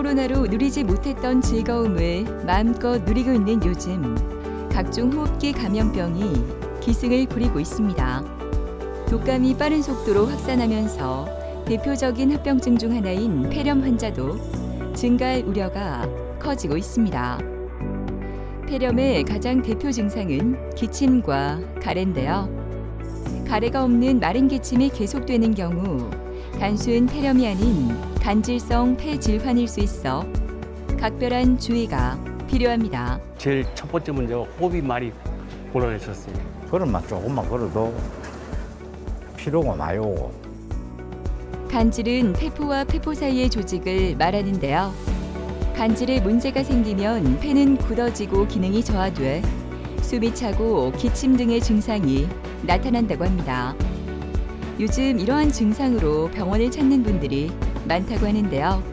코로나로 누리지 못했던 즐거움을 마음껏 누리고 있는 요즘 각종 호흡기 감염병이 기승을 부리고 있습니다. 독감이 빠른 속도로 확산하면서 대표적인 합병증 중 하나인 폐렴 환자도 증가할 우려가 커지고 있습니다. 폐렴의 가장 대표 증상은 기침과 가래인데요. 가래가 없는 마른 기침이 계속되는 경우 단순 폐렴이 아닌 간질성 폐질환일 수 있어 각별한 주의가 필요합니다. 제일 첫 번째 문제가 호흡이 많이 곤란했었어요. 걸음만 조금만 걸어도 피로가 많이 오고. 간질은 폐포와 폐포 사이의 조직을 말하는데요. 간질에 문제가 생기면 폐는 굳어지고 기능이 저하돼 숨이 차고 기침 등의 증상이 나타난다고 합니다. 요즘 이러한 증상으로 병원을 찾는 분들이 많다고 하는데요.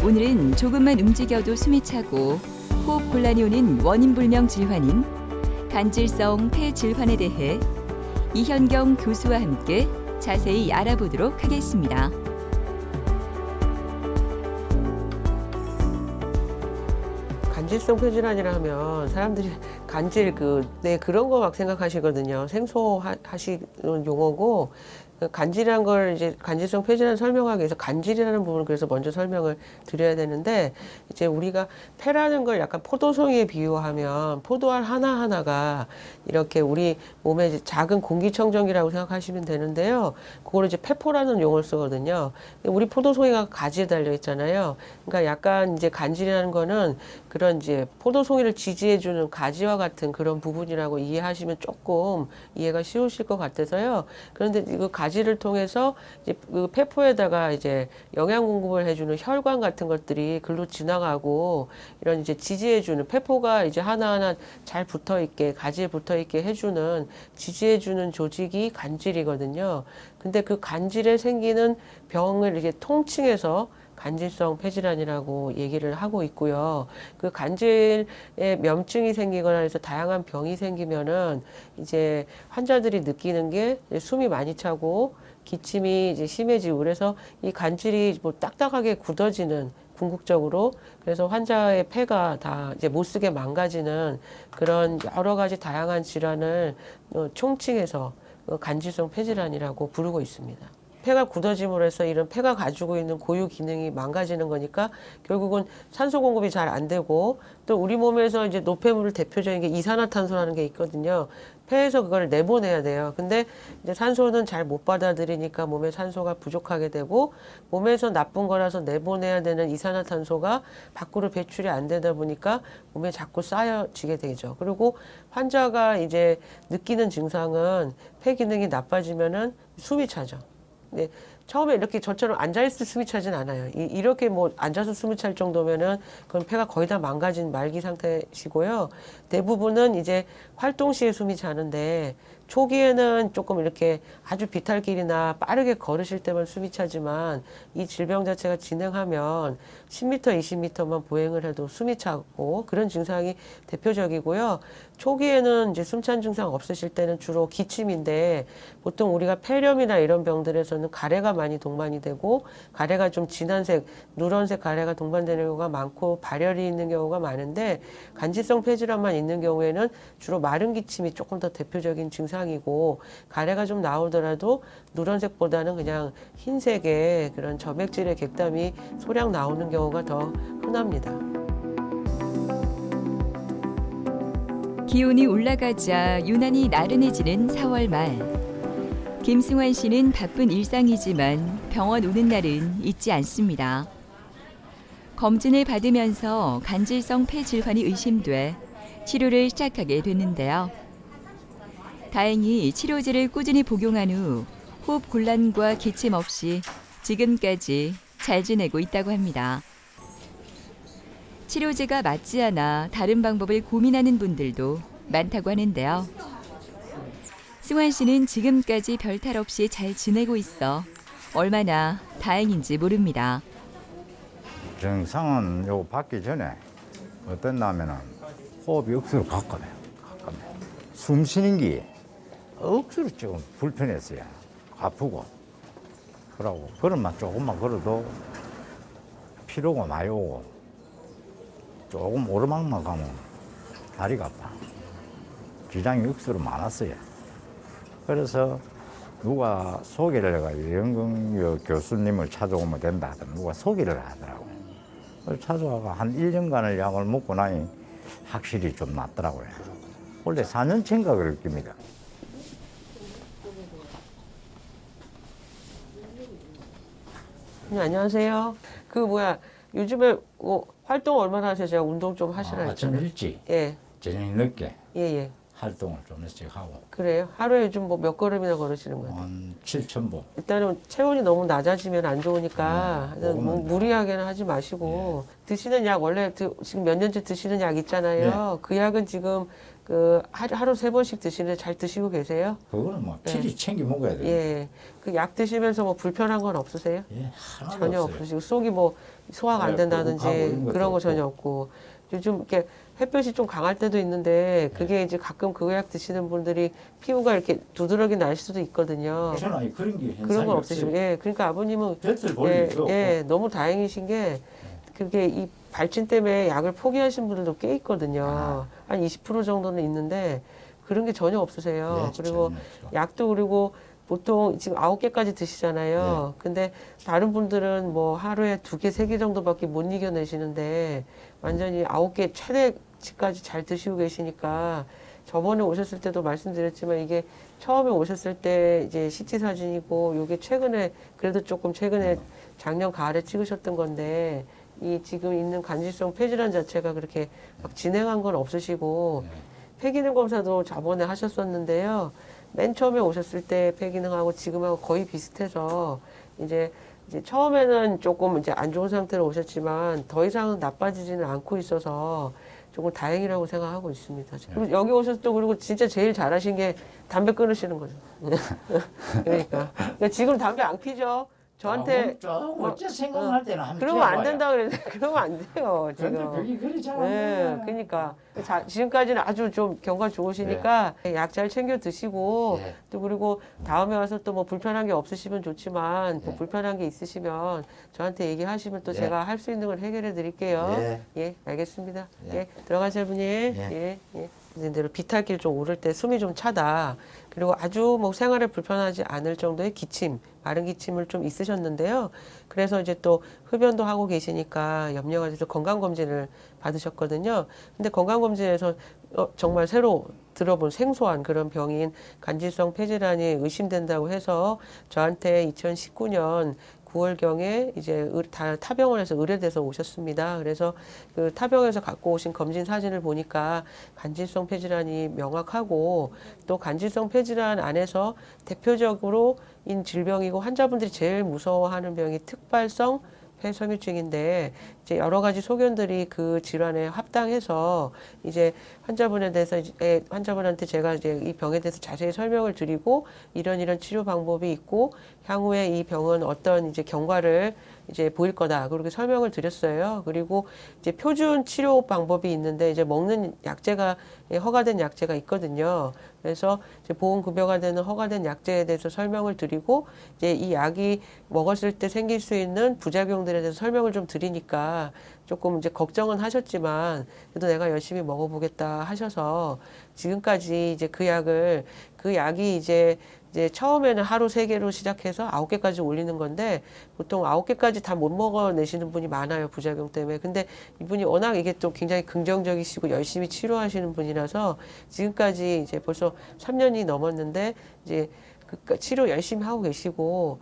오늘은 조금만 움직여도 숨이 차고 호흡 곤란이 오는 원인불명 질환인 간질성 폐질환에 대해 이현경 교수와 함께 자세히 알아보도록 하겠습니다. 간질성 폐질환이라 하면 사람들이 간질 그런 거 막 생각하시거든요. 생소하시는 용어고 간질이란 걸 이제 간질성 폐질환 설명하기 위해서 간질이라는 부분을 그래서 먼저 설명을 드려야 되는데 이제 우리가 폐라는 걸 약간 포도송이에 비유하면 포도알 하나하나가 이렇게 우리 몸에 이제 작은 공기청정기라고 생각하시면 되는데요. 그걸 이제 폐포라는 용어를 쓰거든요. 우리 포도송이가 가지에 달려 있잖아요. 그러니까 약간 이제 간질이라는 거는 그런 이제 포도송이를 지지해주는 가지와 같은 그런 부분이라고 이해하시면 조금 이해가 쉬우실 것 같아서요. 그런데 이거 가지를 통해서 이제 그 폐포에다가 이제 영양 공급을 해주는 혈관 같은 것들이 글로 지나가고 이런 이제 지지해주는 폐포가 이제 하나하나 잘 붙어 있게 가지에 붙어 있게 해주는 지지해주는 조직이 간질이거든요. 근데 그 간질에 생기는 병을 이렇게 통칭해서 간질성 폐질환이라고 얘기를 하고 있고요. 그 간질에 염증이 생기거나 해서 다양한 병이 생기면은 이제 환자들이 느끼는 게 숨이 많이 차고 기침이 이제 심해지고 그래서 이 간질이 뭐 딱딱하게 굳어지는 궁극적으로 그래서 환자의 폐가 다 이제 못 쓰게 망가지는 그런 여러 가지 다양한 질환을 총칭해서 간질성 폐질환이라고 부르고 있습니다. 폐가 굳어짐으로 해서 이런 폐가 가지고 있는 고유 기능이 망가지는 거니까 결국은 산소 공급이 잘 안 되고 또 우리 몸에서 이제 노폐물을 대표적인 게 이산화탄소라는 게 있거든요. 폐에서 그걸 내보내야 돼요. 근데 이제 산소는 잘 못 받아들이니까 몸에 산소가 부족하게 되고 몸에서 나쁜 거라서 내보내야 되는 이산화탄소가 밖으로 배출이 안 되다 보니까 몸에 자꾸 쌓여지게 되죠. 그리고 환자가 이제 느끼는 증상은 폐 기능이 나빠지면은 숨이 차죠. 네, 처음에 이렇게 저처럼 앉아있을 때 숨이 차진 않아요. 이렇게 뭐 앉아서 숨이 찰 정도면은 그건 폐가 거의 다 망가진 말기 상태시고요. 대부분은 이제 활동 시에 숨이 차는데 초기에는 조금 이렇게 아주 비탈길이나 빠르게 걸으실 때만 숨이 차지만 이 질병 자체가 진행하면 10m, 20m만 보행을 해도 숨이 차고 그런 증상이 대표적이고요. 초기에는 이제 숨찬 증상 없으실 때는 주로 기침인데 보통 우리가 폐렴이나 이런 병들에서는 가래가 많이 동반이 되고 가래가 좀 진한 색, 누런색 가래가 동반되는 경우가 많고 발열이 있는 경우가 많은데 간질성 폐질환만 있는 경우에는 주로 마른 기침이 조금 더 대표적인 증상이고 가래가 좀 나오더라도 누런색보다는 그냥 흰색의 그런 점액질의 객담이 소량 나오는 경우가 더 흔합니다. 기온이 올라가자 유난히 나른해지는 4월 말. 김승환 씨는 바쁜 일상이지만 병원 오는 날은 잊지 않습니다. 검진을 받으면서 간질성 폐질환이 의심돼 치료를 시작하게 됐는데요. 다행히 치료제를 꾸준히 복용한 후 호흡 곤란과 기침 없이 지금까지 잘 지내고 있다고 합니다. 치료제가 맞지 않아 다른 방법을 고민하는 분들도 많다고 하는데요. 승환 씨는 지금까지 별탈 없이 잘 지내고 있어 얼마나 다행인지 모릅니다. 증상은 요거 받기 전에 어땠냐면은 호흡이 억수로 가까워요. 숨 쉬는 게 억수로 조금 불편했어요. 아프고. 그러고 걸음만 조금만 걸어도 피로가 많이 오고 조금 오르막만 가면 다리가 아파. 지장이 억수로 많았어요. 그래서 누가 소개를 해가지고 연극 교수님을 찾아오면 된다 하더니 누가 소개를 하더라고요. 그래서 찾아와서 한 1년간을 약을 먹고 나니 확실히 좀 낫더라고요. 원래 4년째인가 그럴 겁니다. 안녕하세요. 그 뭐야 요즘에 뭐 활동 얼마나 하세요? 제가 운동 좀 하시라 아침 했잖아요. 일찍, 예, 저녁 늦게 예, 예. 활동을 좀 일찍 하고 그래요? 하루에 요즘 뭐 몇 걸음이나 걸으시는 거예요? 한 7,000보. 일단은 체온이 너무 낮아지면 안 좋으니까 뭐 그거는 무리하게는 하지 마시고 드시는 약 원래 지금 몇 년째 드시는 약 있잖아요. 그 약은 지금 그 하루 3번씩 드시는데 잘 드시고 계세요? 그거는 뭐 필히 챙겨 먹어야 돼요. 예. 그 약 드시면서 뭐 불편한 건 없으세요? 예, 하나도 전혀 없어요. 없으시고 속이 뭐 소화가 안 네, 된다든지 불룩하고 이런 것도 그런 거 없고. 전혀 없고 요즘 이렇게 햇볕이 좀 강할 때도 있는데 그게 이제 가끔 그 약 드시는 분들이 피부가 이렇게 두드러기 날 수도 있거든요. 저는 아니 그런 게 그런 건 없으시고 예 그러니까 아버님은 볕을 볼 예, 일도 없고 예 너무 다행이신 게 그게 이 발진 때문에 약을 포기하신 분들도 꽤 있거든요. 한 20% 정도는 있는데 그런 게 전혀 없으세요. 예, 그리고 전혀 없죠. 약도 그리고 보통 지금 9개까지 드시잖아요. 근데 다른 분들은 뭐 하루에 2개, 3개 정도밖에 못 이겨내시는데 완전히 9개 최대치까지 잘 드시고 계시니까 저번에 오셨을 때도 말씀드렸지만 이게 처음에 오셨을 때 이제 CT 사진이고 요게 최근에 그래도 조금 최근에 작년 가을에 찍으셨던 건데 이 지금 있는 간질성 폐질환 자체가 그렇게 막 진행한 건 없으시고 폐기능 검사도 저번에 하셨었는데요. 맨 처음에 오셨을 때 폐기능하고 지금하고 거의 비슷해서 이제 처음에는 조금 이제 안 좋은 상태로 오셨지만 더 이상은 나빠지지는 않고 있어서 조금 다행이라고 생각하고 있습니다. 그리고 여기 오셔서 또 그리고 진짜 제일 잘하신 게 담배 끊으시는 거죠. 그러니까 지금 담배 안 피죠? 저한테 좀 어째 생각할 때는 한번 그러면 안 피워봐요. 된다 그랬는데 그러면 안 돼요. 근데 지금. 그게 그리 잘안 네, 돼요. 그러니까 지금까지는 아주 좀 경과 좋으시니까 약 잘 챙겨 드시고 예. 또 그리고 다음에 와서 또 뭐 불편한 게 없으시면 좋지만 뭐 예. 불편한 게 있으시면 저한테 얘기하시면 또 예. 제가 할 수 있는 걸 해결해 드릴게요. 예. 예, 알겠습니다. 예. 예, 들어가세요, 분이. 예, 예. 대로 비탈길 좀 오를 때 숨이 좀 차다. 그리고 아주 뭐 생활에 불편하지 않을 정도의 기침, 마른 기침을 좀 있으셨는데요. 그래서 이제 또 흡연도 하고 계시니까 염려가 돼서 건강검진을 받으셨거든요. 근데 건강검진에서 정말 새로 들어본 생소한 그런 병인 간질성 폐질환이 의심된다고 해서 저한테 2019년 9월경에 이제 타병원에서 의뢰돼서 오셨습니다. 그래서 그 타병에서 갖고 오신 검진 사진을 보니까 간질성 폐질환이 명확하고 또 간질성 폐질환 안에서 대표적으로인 질병이고 환자분들이 제일 무서워하는 병이 특발성 폐섬유증인데 이제 여러 가지 소견들이 그 질환에 합당해서 이제 환자분한테 제가 이제 이 병에 대해서 자세히 설명을 드리고 이런 치료 방법이 있고 향후에 이 병은 어떤 이제 경과를 이제 보일 거다 그렇게 설명을 드렸어요. 그리고 이제 표준 치료 방법이 있는데 이제 먹는 약제가 허가된 약제가 있거든요. 그래서 이제 보험급여가 되는 허가된 약제에 대해서 설명을 드리고 이제 이 약이 먹었을 때 생길 수 있는 부작용들에 대해서 설명을 좀 드리니까 조금 이제 걱정은 하셨지만 그래도 내가 열심히 먹어보겠다 하셔서 지금까지 이제 그 약이 이제 처음에는 하루 3개로 시작해서 9개까지 올리는 건데 보통 9개까지 다 못 먹어내시는 분이 많아요. 부작용 때문에. 근데 이분이 워낙 이게 또 굉장히 긍정적이시고 열심히 치료하시는 분이라서 지금까지 이제 벌써 3년이 넘었는데 이제 치료 열심히 하고 계시고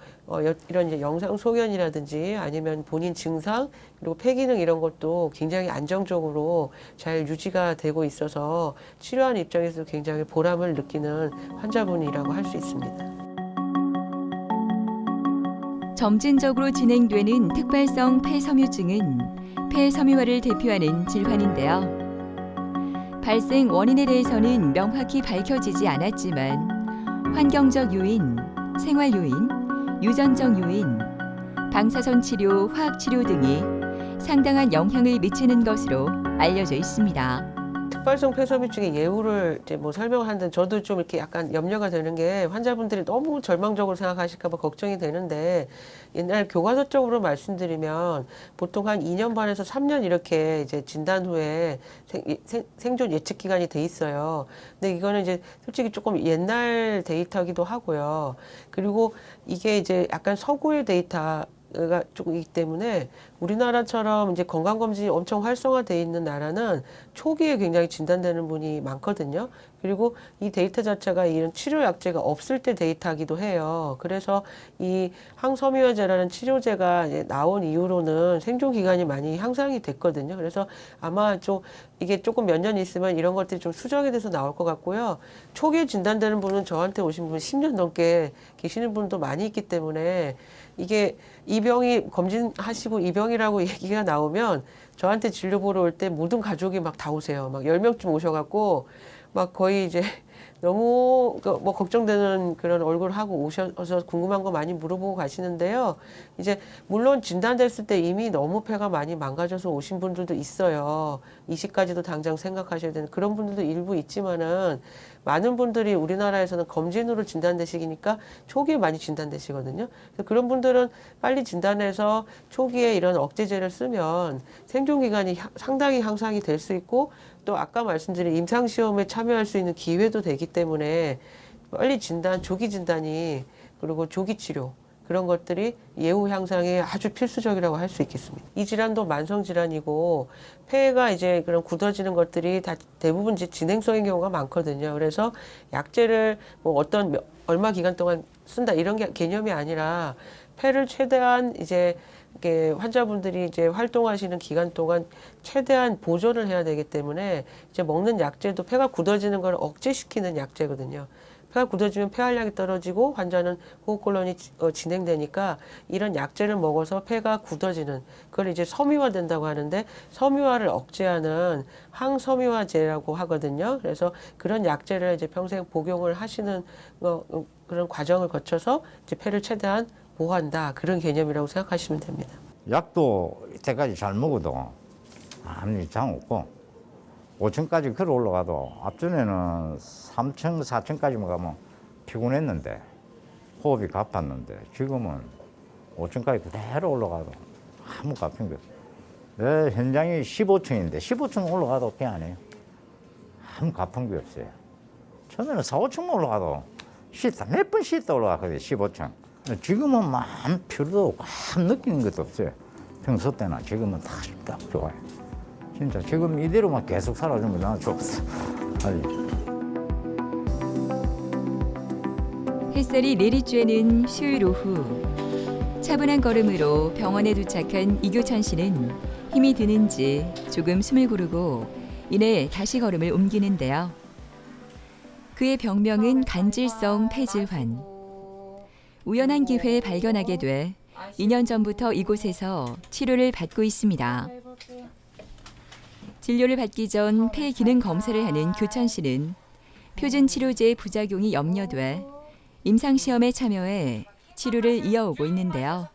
이런 이제 영상 소견이라든지 아니면 본인 증상 그리고 폐기능 이런 것도 굉장히 안정적으로 잘 유지가 되고 있어서 치료하는 입장에서 굉장히 보람을 느끼는 환자분이라고 할 수 있습니다. 점진적으로 진행되는 특발성 폐섬유증은 폐섬유화를 대표하는 질환인데요. 발생 원인에 대해서는 명확히 밝혀지지 않았지만 환경적 요인, 생활 요인, 유전적 요인, 방사선 치료, 화학 치료 등이 상당한 영향을 미치는 것으로 알려져 있습니다. 흑발성 폐섬유증의 예후를 이제 뭐 설명을 하는데 저도 좀 이렇게 약간 염려가 되는 게 환자분들이 너무 절망적으로 생각하실까 봐 걱정이 되는데 옛날 교과서적으로 말씀드리면 보통 한 2년 반에서 3년 이렇게 이제 진단 후에 생존 예측 기간이 돼 있어요. 근데 이거는 이제 솔직히 조금 옛날 데이터기도 하고요. 그리고 이게 이제 약간 서구의 데이터가 조금 있기 때문에 우리나라처럼 이제 건강검진이 엄청 활성화되어 있는 나라는 초기에 굉장히 진단되는 분이 많거든요. 그리고 이 데이터 자체가 이런 치료 약제가 없을 때 데이터이기도 해요. 그래서 이 항섬유화제라는 치료제가 이제 나온 이후로는 생존 기간이 많이 향상이 됐거든요. 그래서 아마 좀 이게 조금 몇 년 있으면 이런 것들이 좀 수정이 돼서 나올 것 같고요. 초기에 진단되는 분은 저한테 오신 분 10년 넘게 계시는 분도 많이 있기 때문에 이게 이 병이 검진하시고 이 병이라고 얘기가 나오면 저한테 진료 보러 올 때 모든 가족이 막 다 오세요. 막 10명쯤 오셔갖고 막 거의 이제 너무 뭐 걱정되는 그런 얼굴 하고 오셔서 궁금한 거 많이 물어보고 가시는데요. 이제 물론 진단됐을 때 이미 너무 폐가 많이 망가져서 오신 분들도 있어요. 이식까지도 당장 생각하셔야 되는 그런 분들도 일부 있지만은 많은 분들이 우리나라에서는 검진으로 진단되시니까 초기에 많이 진단되시거든요. 그래서 그런 분들은 빨리 진단해서 초기에 이런 억제제를 쓰면 생존 기간이 상당히 향상이 될 수 있고 또 아까 말씀드린 임상시험에 참여할 수 있는 기회도 되기 때문에 빨리 진단, 조기 진단이 그리고 조기 치료 그런 것들이 예후 향상에 아주 필수적이라고 할 수 있겠습니다. 이 질환도 만성 질환이고 폐가 이제 그런 굳어지는 것들이 다 대부분 이제 진행성인 경우가 많거든요. 그래서 약제를 뭐 어떤 얼마 기간 동안 쓴다 이런 게 개념이 아니라 폐를 최대한 이제 이게 환자분들이 이제 활동하시는 기간 동안 최대한 보존을 해야 되기 때문에 이제 먹는 약제도 폐가 굳어지는 걸 억제시키는 약제거든요. 폐가 굳어지면 폐활량이 떨어지고 환자는 호흡곤란이 진행되니까 이런 약제를 먹어서 폐가 굳어지는 그걸 이제 섬유화된다고 하는데 섬유화를 억제하는 항섬유화제라고 하거든요. 그래서 그런 약제를 이제 평생 복용을 하시는 그런 과정을 거쳐서 이제 폐를 최대한 보호한다 그런 개념이라고 생각하시면 됩니다. 약도 이때까지 잘 먹어도 아무 이상 없고 5층까지 걸어 올라가도 앞전에는 3층, 4층까지만 가면 피곤했는데 호흡이 가팠는데 지금은 5층까지 그대로 올라가도 아무 가쁜 게 없어요. 내 현장이 15층인데 15층 올라가도 피 안 해요. 아무 가쁜 게 없어요. 처음에는 4, 5층만 올라가도 몇 번 쉬다 올라갔거든요. 15층. 지금은 마음 필요도 없고 아무 느끼는 것도 없어요. 평소 때나 지금은 딱 좋아요. 진짜 지금 이대로만 계속 살아주면 나는 좋겠어. 햇살이 내리쬐는 수요일 오후 차분한 걸음으로 병원에 도착한 이교찬 씨는 힘이 드는지 조금 숨을 고르고 이내 다시 걸음을 옮기는데요. 그의 병명은 간질성 폐질환. 우연한 기회에 발견하게 돼 2년 전부터 이곳에서 치료를 받고 있습니다. 진료를 받기 전 폐 기능 검사를 하는 교찬 씨는 표준 치료제의 부작용이 염려돼 임상시험에 참여해 치료를 이어오고 있는데요.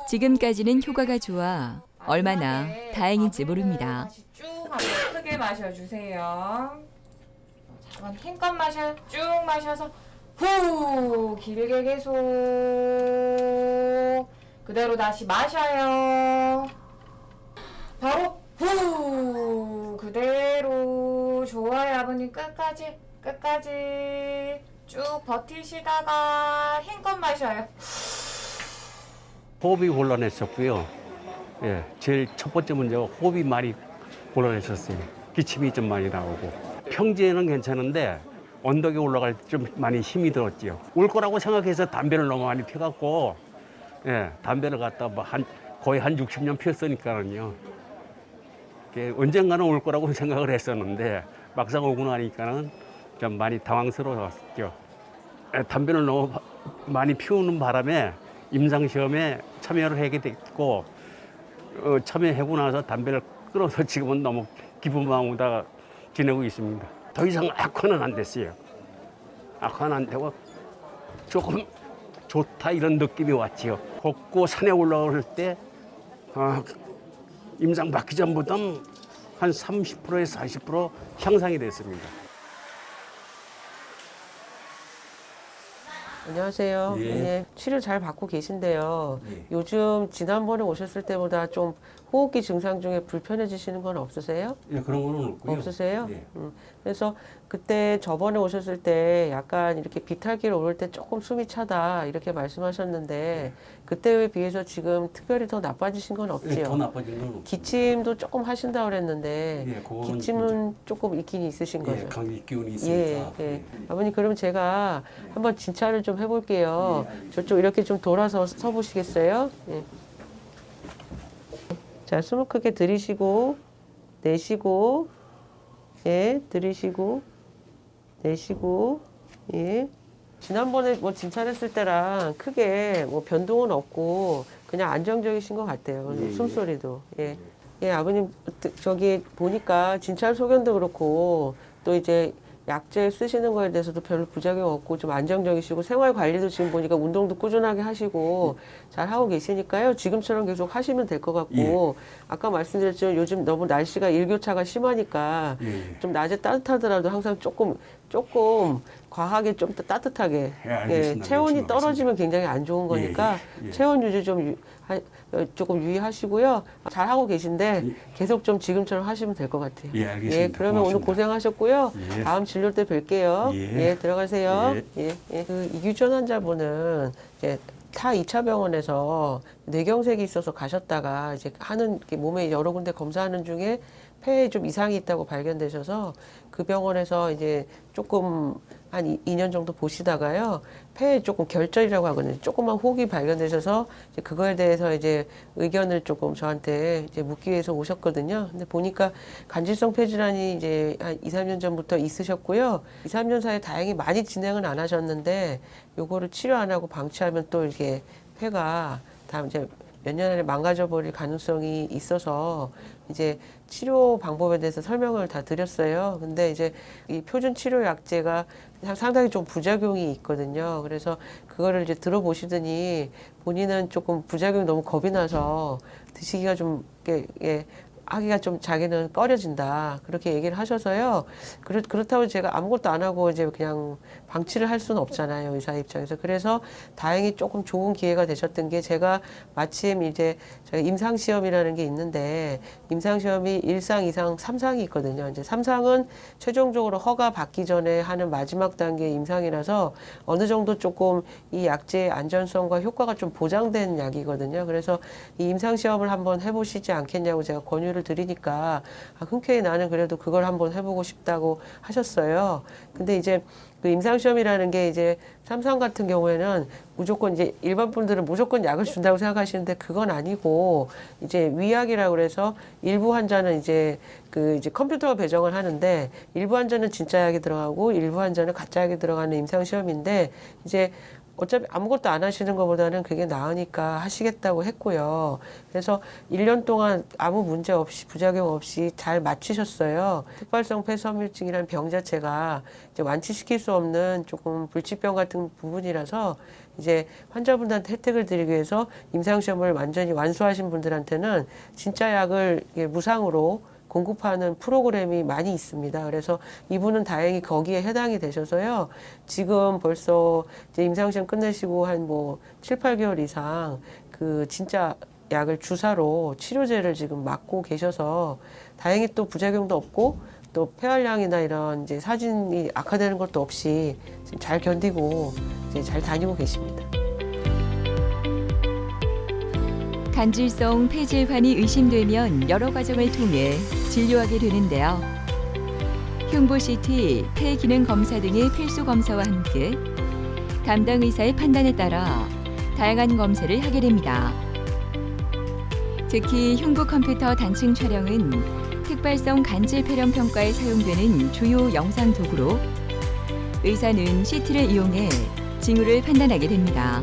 지금까지는 효과가 좋아 얼마나 다행인지 모릅니다. 쭉 한번 크게 마셔주세요. 한번 힘껏 마셔. 쭉 마셔서 후 길게 계속 그대로 다시 마셔요. 바로 후 그대로 좋아요. 아버님 끝까지 쭉 버티시다가 힘껏 마셔요. 호흡이 곤란했었고요. 예, 제일 첫 번째 문제가 호흡이 많이 곤란했었어요. 기침이 좀 많이 나오고 평지에는 괜찮은데 언덕에 올라갈 때 좀 많이 힘이 들었지요. 올 거라고 생각해서 담배를 너무 많이 피웠고, 예, 담배를 갖다 거의 한 60년 피웠으니까는요. 언젠가는 올 거라고 생각을 했었는데 막상 오고 나니까는 좀 많이 당황스러웠죠. 예, 담배를 너무 많이 피우는 바람에 임상시험에 참여를 하게 됐고, 참여하고 나서 담배를 끊어서 지금은 너무 기쁜 마음으로 지내고 있습니다. 더 이상 악화는 안 됐어요. 악화는 안 되고 조금 좋다 이런 느낌이 왔지요. 걷고 산에 올라올 때 임상 받기 전보다 한 한 30%에서 40% 향상이 됐습니다. 안녕하세요. 예. 예, 치료 잘 받고 계신데요. 예. 요즘 지난번에 오셨을 때보다 좀 호흡기 증상 중에 불편해지시는 건 없으세요? 예, 그런 거는 없고요. 없으세요? 예. 그래서 그때 저번에 오셨을 때 약간 이렇게 비탈길 오를 때 조금 숨이 차다 이렇게 말씀하셨는데 그때에 비해서 지금 특별히 더 나빠지신 건 예, 없지요? 더 나빠진 건 없고. 기침도 조금 하신다고 그랬는데 예, 그거는 기침은 조금 있긴 있으신 거죠? 예, 감기 기운이 예, 있으니까. 예. 아버님 그럼 제가 한번 진찰을 좀 해볼게요. 예, 알겠습니다. 저쪽 이렇게 좀 돌아서 서 보시겠어요? 예. 자, 숨을 크게 들이쉬고 내쉬고 예, 들이쉬고 내쉬고 예. 지난번에 뭐 진찰했을 때랑 크게 뭐 변동은 없고 그냥 안정적이신 것 같아요. 예, 예. 숨소리도 예. 예, 아버님 저기 보니까 진찰 소견도 그렇고 또 이제 약제 쓰시는 거에 대해서도 별로 부작용 없고 좀 안정적이시고 생활 관리도 지금 보니까 운동도 꾸준하게 하시고 잘 하고 계시니까요. 지금처럼 계속 하시면 될 것 같고 아까 말씀드렸지만 요즘 너무 날씨가 일교차가 심하니까 예, 예. 좀 낮에 따뜻하더라도 항상 조금 과하게 좀 따뜻하게 예, 알겠습니다. 체온이 열심히 떨어지면 굉장히 안 좋은 거니까 예, 예. 체온 유지 좀 조금 유의하시고요. 잘 하고 계신데 예. 계속 좀 지금처럼 하시면 될 것 같아요. 예, 알겠습니다. 예, 그러면 오늘 고맙습니다. 고생하셨고요. 예. 다음 진료 때 뵐게요. 예. 예, 들어가세요. 예. 예, 예. 그 이규전 환자분은 이제 타 2차 병원에서 뇌경색이 있어서 가셨다가 이제 하는 이렇게 몸에 여러 군데 검사하는 중에 폐에 좀 이상이 있다고 발견되셔서 그 병원에서 이제 조금 한 2년 정도 보시다가요. 폐에 조금 결절이라고 하거든요. 조그만 혹이 발견되셔서 이제 그거에 대해서 이제 의견을 조금 저한테 이제 묻기 위해서 오셨거든요. 근데 보니까 간질성 폐질환이 이제 한 2, 3년 전부터 있으셨고요. 2, 3년 사이에 다행히 많이 진행은 안 하셨는데 요거를 치료 안 하고 방치하면 또 이렇게 폐가 다음 이제 몇 년 안에 망가져 버릴 가능성이 있어서 이제 치료 방법에 대해서 설명을 다 드렸어요. 근데 이제 이 표준 치료 약제가 상당히 좀 부작용이 있거든요. 그래서 그거를 이제 들어보시더니 본인은 조금 부작용이 너무 겁이 나서 드시기가 좀 이렇게 하기가 좀 자기는 꺼려진다. 그렇게 얘기를 하셔서요. 그렇다고 제가 아무것도 안 하고 이제 그냥 방치를 할 수는 없잖아요. 의사 입장에서. 그래서 다행히 조금 좋은 기회가 되셨던 게 제가 마침 이제 저희 임상시험이라는 게 있는데 임상시험이 1상, 2상, 3상이 있거든요. 이제 3상은 최종적으로 허가 받기 전에 하는 마지막 단계 임상이라서 어느 정도 조금 이 약제의 안전성과 효과가 좀 보장된 약이거든요. 그래서 이 임상시험을 한번 해보시지 않겠냐고 제가 권유를 드리니까 흔쾌히 나는 그래도 그걸 한번 해보고 싶다고 하셨어요. 근데 이제 그 임상시험이라는 게 이제 3상 같은 경우에는 무조건 이제 일반 분들은 무조건 약을 준다고 생각하시는데 그건 아니고 이제 위약이라고 그래서 일부 환자는 이제 그 이제 컴퓨터가 배정을 하는데 일부 환자는 진짜 약이 들어가고 일부 환자는 가짜 약이 들어가는 임상시험인데 이제 어차피 아무것도 안 하시는 것보다는 그게 나으니까 하시겠다고 했고요. 그래서 1년 동안 아무 문제 없이 부작용 없이 잘 마치셨어요. 특발성 폐섬유증이라는 병 자체가 이제 완치시킬 수 없는 조금 불치병 같은 부분이라서 이제 환자분들한테 혜택을 드리기 위해서 임상시험을 완전히 완수하신 분들한테는 진짜 약을 무상으로 공급하는 프로그램이 많이 있습니다. 그래서 이분은 다행히 거기에 해당이 되셔서요. 지금 벌써 이제 임상시험 끝내시고 한 뭐 7, 8개월 이상 그 진짜 약을 주사로 치료제를 지금 맞고 계셔서 다행히 또 부작용도 없고 또 폐활량이나 이런 이제 사진이 악화되는 것도 없이 지금 잘 견디고 이제 잘 다니고 계십니다. 간질성 폐질환이 의심되면 여러 과정을 통해 진료하게 되는데요. 흉부 CT, 폐 기능 검사 등의 필수 검사와 함께 담당 의사의 판단에 따라 다양한 검사를 하게 됩니다. 특히 흉부 컴퓨터 단층 촬영은 특발성 간질 폐렴 평가에 사용되는 주요 영상 도구로 의사는 CT를 이용해 징후를 판단하게 됩니다.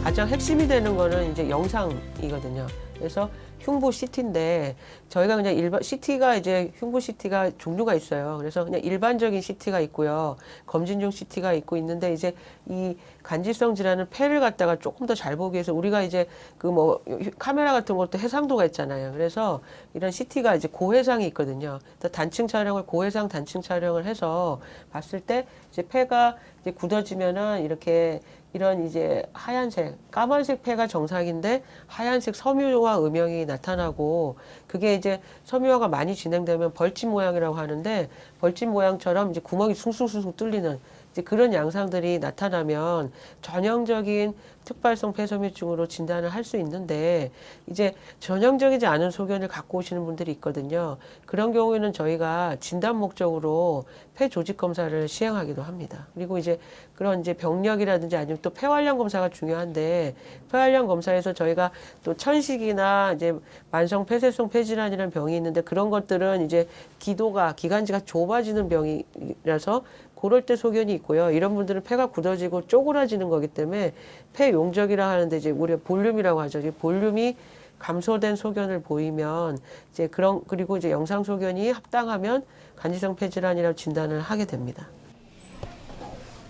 가장 핵심이 되는 거는 이제 영상이거든요. 그래서 흉부 CT인데 저희가 그냥 일반 CT가 이제 흉부 CT가 종류가 있어요. 그래서 그냥 일반적인 CT가 있고요. 검진용 CT가 있는데 이제 이 간질성 질환은 폐를 갖다가 조금 더 잘 보기 위해서 우리가 이제 그 뭐 카메라 같은 것도 해상도가 있잖아요. 그래서 이런 CT가 이제 고해상이 있거든요. 단층 촬영을 고해상 단층 촬영을 해서 봤을 때 이제 폐가 이제 굳어지면은 이렇게 이런 이제 하얀색, 까만색 폐가 정상인데 하얀색 섬유화 음영이 나타나고 그게 이제 섬유화가 많이 진행되면 벌집 모양이라고 하는데 벌집 모양처럼 이제 구멍이 숭숭숭숭 뚫리는 이제 그런 양상들이 나타나면 전형적인 특발성 폐섬유증으로 진단을 할 수 있는데 이제 전형적이지 않은 소견을 갖고 오시는 분들이 있거든요. 그런 경우에는 저희가 진단 목적으로 폐 조직 검사를 시행하기도 합니다. 그리고 이제 그런 이제 병력이라든지 아니면 또 폐활량 검사가 중요한데 폐활량 검사에서 저희가 또 천식이나 이제 만성 폐쇄성 폐질환이라는 병이 있는데 그런 것들은 이제 기관지가 좁아지는 병이라서 그럴 때 소견이 있고요. 이런 분들은 폐가 굳어지고 쪼그라지는 거기 때문에 폐 용적이라 하는데 이제 우리가 볼륨이라고 하죠. 이제 볼륨이 감소된 소견을 보이면 이제 그리고 이제 영상 소견이 합당하면 간질성 폐질환이라고 진단을 하게 됩니다.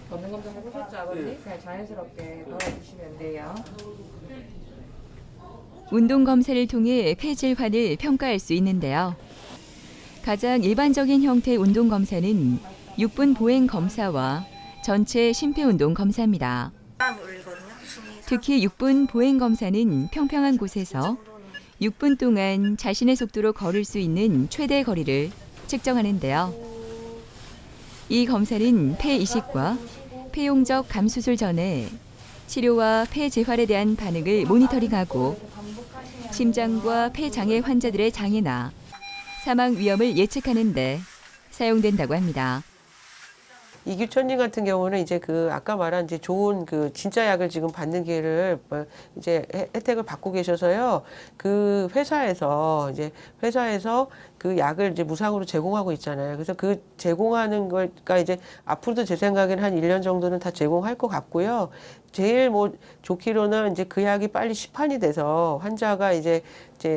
걷는 검사 해보셨죠, 아버님? 그냥 자연스럽게 걸어주시면 돼요. 운동 검사를 통해 폐 질환을 평가할 수 있는데요. 가장 일반적인 형태의 운동 검사는 6분 보행 검사와 전체 심폐운동 검사입니다. 특히 6분 보행 검사는 평평한 곳에서 6분 동안 자신의 속도로 걸을 수 있는 최대 거리를 측정하는데요. 이 검사는 폐 이식과 폐용적 감수술 전에 치료와 폐 재활에 대한 반응을 모니터링하고 심장과 폐장애 환자들의 장애나 사망 위험을 예측하는 데 사용된다고 합니다. 이규천님 같은 경우는 이제 그 아까 말한 이제 좋은 그 진짜 약을 지금 받는 기회를 이제 혜택을 받고 계셔서요. 그 회사에서 그 약을 이제 무상으로 제공하고 있잖아요. 그래서 그 제공하는 거가 이제 앞으로도 제 생각에는 한 1년 정도는 다 제공할 것 같고요. 제일 뭐 좋기로는 이제 그 약이 빨리 시판이 돼서 환자가 이제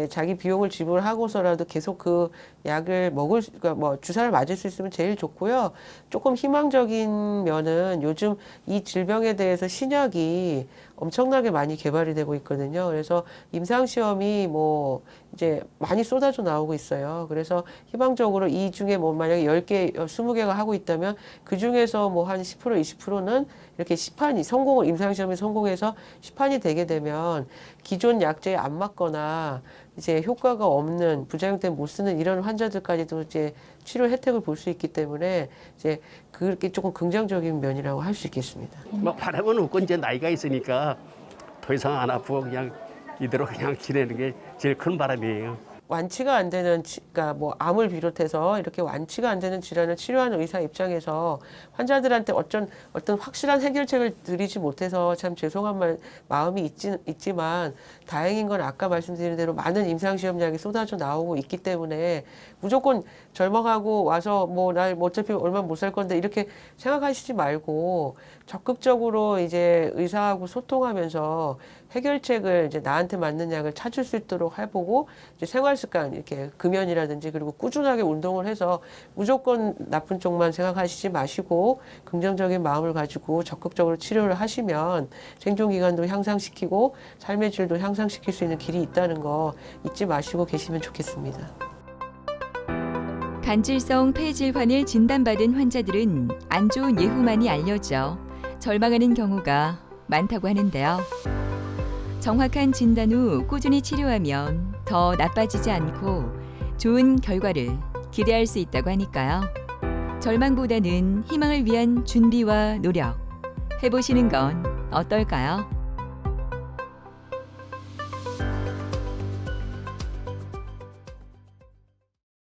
자기 비용을 지불하고서라도 계속 그 약을 그러니까 뭐 주사를 맞을 수 있으면 제일 좋고요. 조금 희망적인 면은 요즘 이 질병에 대해서 신약이 엄청나게 많이 개발이 되고 있거든요. 그래서 임상시험이 뭐 이제 많이 쏟아져 나오고 있어요. 그래서 희망적으로 이 중에 뭐 만약에 10개, 20개가 하고 있다면 그 중에서 뭐 한 10%, 20%는 이렇게 임상시험에 성공해서 시판이 되게 되면 기존 약제에 안 맞거나 이제 효과가 없는 부작용 때문에 못 쓰는 이런 환자들까지도 이제 치료 혜택을 볼 수 있기 때문에 이제 그렇게 조금 긍정적인 면이라고 할 수 있겠습니다. 뭐 바람은 없고 이제 나이가 있으니까 더 이상 안 아프고 그냥 이대로 그냥 지내는 게 제일 큰 바람이에요. 완치가 안 되는, 그러니까 뭐 암을 비롯해서 이렇게 완치가 안 되는 질환을 치료하는 의사 입장에서 환자들한테 어떤 확실한 해결책을 드리지 못해서 참 죄송한 마음이 있지만 다행인 건 아까 말씀드린 대로 많은 임상시험약이 쏟아져 나오고 있기 때문에 무조건 절망하고 와서 뭐 나 어차피 얼마 못 살 건데 이렇게 생각하시지 말고 적극적으로 이제 의사하고 소통하면서 해결책을 이제 나한테 맞는 약을 찾을 수 있도록 해보고 이제 생활 습관 이렇게 금연이라든지 그리고 꾸준하게 운동을 해서 무조건 나쁜 쪽만 생각하시지 마시고 긍정적인 마음을 가지고 적극적으로 치료를 하시면 생존 기간도 향상시키고 삶의 질도 향상시킬 수 있는 길이 있다는 거 잊지 마시고 계시면 좋겠습니다. 간질성 폐질환을 진단받은 환자들은 안 좋은 예후만이 알려져 절망하는 경우가 많다고 하는데요. 정확한 진단 후 꾸준히 치료하면 더 나빠지지 않고 좋은 결과를 기대할 수 있다고 하니까요. 절망보다는 희망을 위한 준비와 노력 해보시는 건 어떨까요?